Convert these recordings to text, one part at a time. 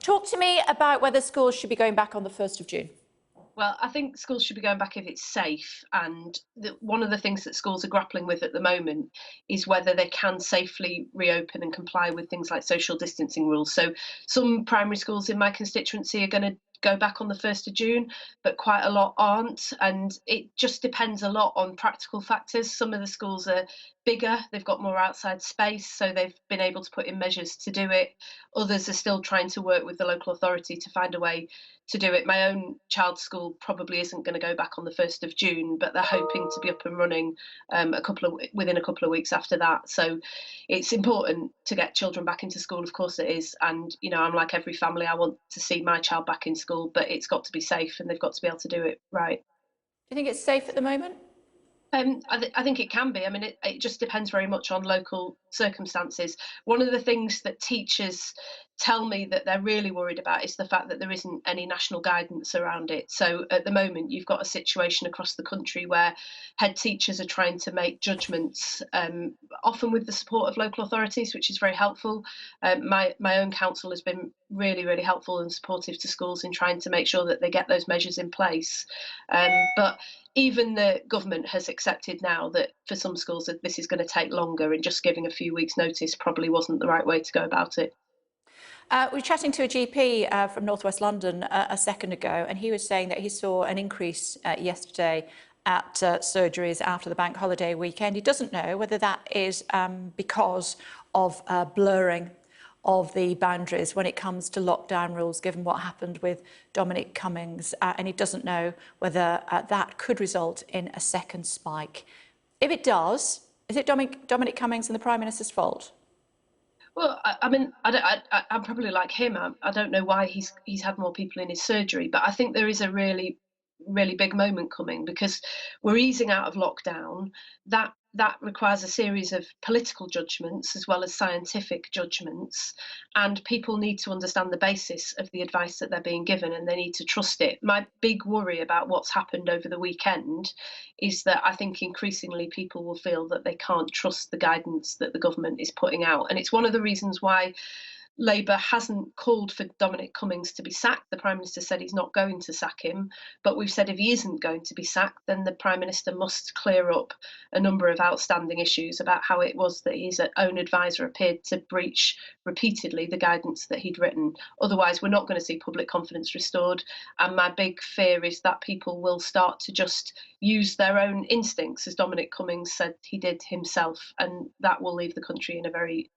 Talk to me about whether schools should be going back on the 1st of June. Well, I think schools should be going back if it's safe. And one of the things that schools are grappling with at the moment is whether they can safely reopen and comply with things like social distancing rules. So some primary schools in my constituency are going to go back on the 1st of June, but quite a lot aren't. And it just depends a lot on practical factors. Some of the schools are bigger, they've got more outside space, so they've been able to put in measures to do it. Others are still trying to work with the local authority to find a way to do it. My own child's school probably isn't going to go back on the 1st of June, but they're hoping to be up and running within a couple of weeks after that. So it's important to get children back into school, of course it is. And, you know, I'm like every family, I want to see my child back in school, but it's got to be safe and they've got to be able to do it right. Do you think it's safe at the moment? I think it can be. I mean, it just depends very much on local circumstances. One of the things that teachers tell me that they're really worried about is the fact that there isn't any national guidance around it. So at the moment, you've got a situation across the country where head teachers are trying to make judgments, often with the support of local authorities, which is very helpful. My own council has been really helpful and supportive to schools in trying to make sure that they get those measures in place. But even the government has accepted now that for some schools that this is going to take longer, and just giving a few weeks' notice probably wasn't the right way to go about it. We were chatting to a GP from North West London a second ago, and he was saying that he saw an increase yesterday at surgeries after the bank holiday weekend. He doesn't know whether that is because of blurring of the boundaries when it comes to lockdown rules, given what happened with Dominic Cummings, and he doesn't know whether that could result in a second spike. If it does, is it Dominic Cummings and the Prime Minister's fault? Well, I mean, I'm probably like him. I don't know why he's had more people in his surgery, but I think there is a really big moment coming because we're easing out of lockdown. That requires a series of political judgments as well as scientific judgments, and people need to understand the basis of the advice that they're being given and they need to trust it. My big worry about what's happened over the weekend is that I think increasingly people will feel that they can't trust the guidance that the government is putting out, and it's one of the reasons why Labour hasn't called for Dominic Cummings to be sacked. The Prime Minister said he's not going to sack him, but we've said if he isn't going to be sacked, then the Prime Minister must clear up a number of outstanding issues about how it was that his own advisor appeared to breach repeatedly the guidance that he'd written. Otherwise, we're not going to see public confidence restored, and my big fear is that people will start to just use their own instincts, as Dominic Cummings said he did himself, and that will leave the country in a very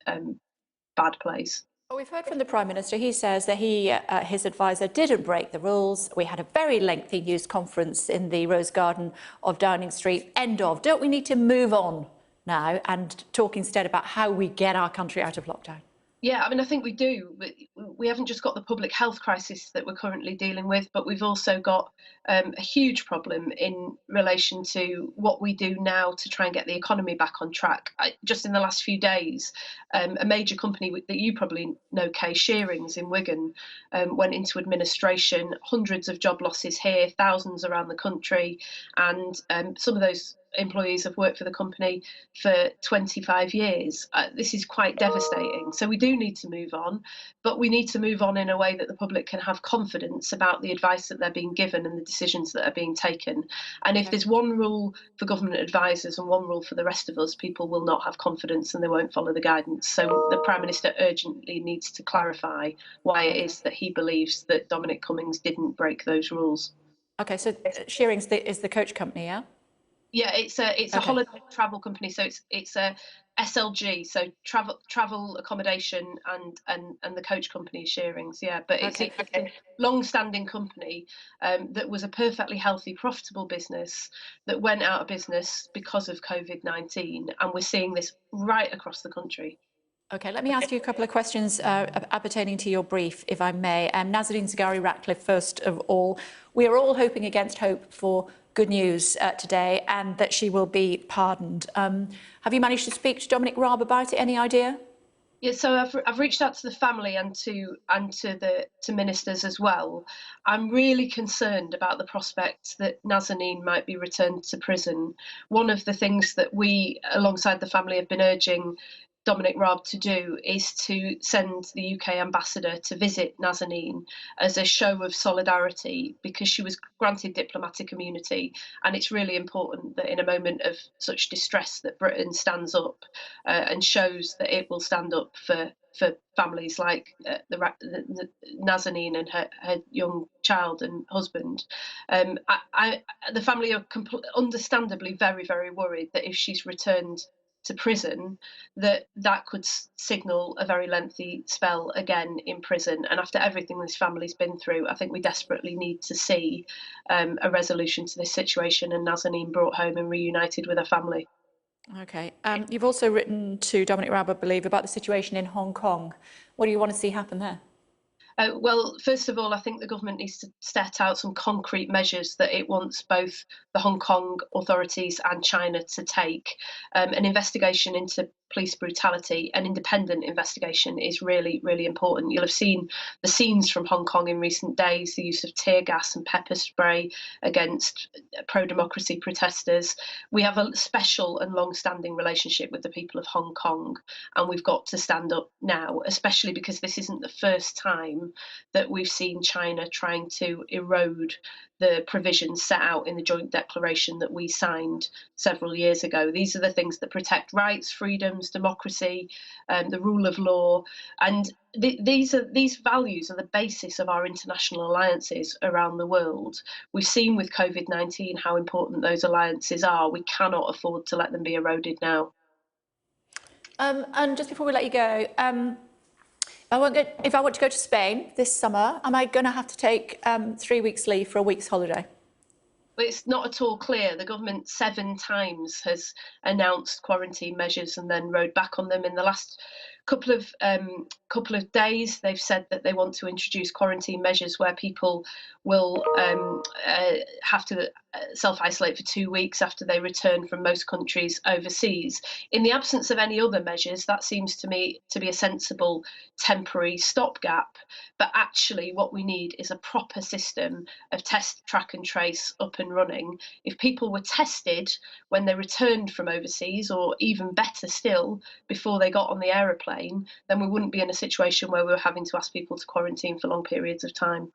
bad place. Well, we've heard from the Prime Minister. He says that his advisor didn't break the rules. We had a very lengthy news conference in the Rose Garden of Downing Street. End of. Don't we need to move on now and talk instead about how we get our country out of lockdown? Yeah, I mean, I think we do. We haven't just got the public health crisis that we're currently dealing with, but we've also got a huge problem in relation to what we do now to try and get the economy back on track. Just in the last few days, a major company that you probably know, Kay, Shearings in Wigan, went into administration. Hundreds of job losses here, thousands around the country, and some of those employees have worked for the company for 25 years. This is quite devastating. So we do need to move on, but we need to move on in a way that the public can have confidence about the advice that they're being given and the decisions that are being taken. And if there's one rule for government advisors and one rule for the rest of us, people will not have confidence and they won't follow the guidance. So the Prime Minister urgently needs to clarify why it is that he believes that Dominic Cummings didn't break those rules. Okay, so Shearings is the coach company, yeah? Yeah, it's a holiday travel company, so it's a SLG, so travel accommodation and the coach company is Shearings, yeah. But it's a long-standing company that was a perfectly healthy, profitable business that went out of business because of COVID-19, and we're seeing this right across the country. Okay, let me ask you a couple of questions appertaining to your brief, if I may. Nazanin Zaghari-Ratcliffe, first of all. We are all hoping against hope for good news today and that she will be pardoned. Have you managed to speak to Dominic Raab about it? Any idea? Yeah, so I've reached out to the family and to ministers as well. I'm really concerned about the prospect that Nazanin might be returned to prison. One of the things that we, alongside the family, have been urging Dominic Raab to do is to send the UK ambassador to visit Nazanin as a show of solidarity, because she was granted diplomatic immunity, and it's really important that in a moment of such distress that Britain stands up and shows that it will stand up for families like the Nazanin and her young child and husband. The family are understandably very, very worried that if she's returned to prison, that could signal a very lengthy spell again in prison. And after everything this family's been through, I think we desperately need to see a resolution to this situation and Nazanin brought home and reunited with her family. Okay. You've also written to Dominic Raab, I believe, about the situation in Hong Kong. What do you want to see happen there? Well, first of all, I think the government needs to set out some concrete measures that it wants both the Hong Kong authorities and China to take. An investigation into police brutality, an independent investigation, is really, really important. You'll have seen the scenes from Hong Kong in recent days, the use of tear gas and pepper spray against pro-democracy protesters. We have a special and long-standing relationship with the people of Hong Kong, and we've got to stand up now, especially because this isn't the first time that we've seen China trying to erode the provisions set out in the joint declaration that we signed several years ago. These are the things that protect rights, freedoms, democracy, the rule of law, and these values are the basis of our international alliances around the world. We've seen with COVID-19 how important those alliances are. We cannot afford to let them be eroded now. And just before we let you go, if I want to go to Spain this summer, am I going to have to take 3 weeks leave for a week's holiday? Well, it's not at all clear. The government 7 times has announced quarantine measures and then rode back on them. In the last couple of days, they've said that they want to introduce quarantine measures where people will have to self-isolate for 2 weeks after they return from most countries overseas. In the absence of any other measures, that seems to me to be a sensible temporary stopgap. But actually, what we need is a proper system of test, track and trace up and running. If people were tested when they returned from overseas, or even better still, before they got on the aeroplane, then we wouldn't be in a situation where we were having to ask people to quarantine for long periods of time.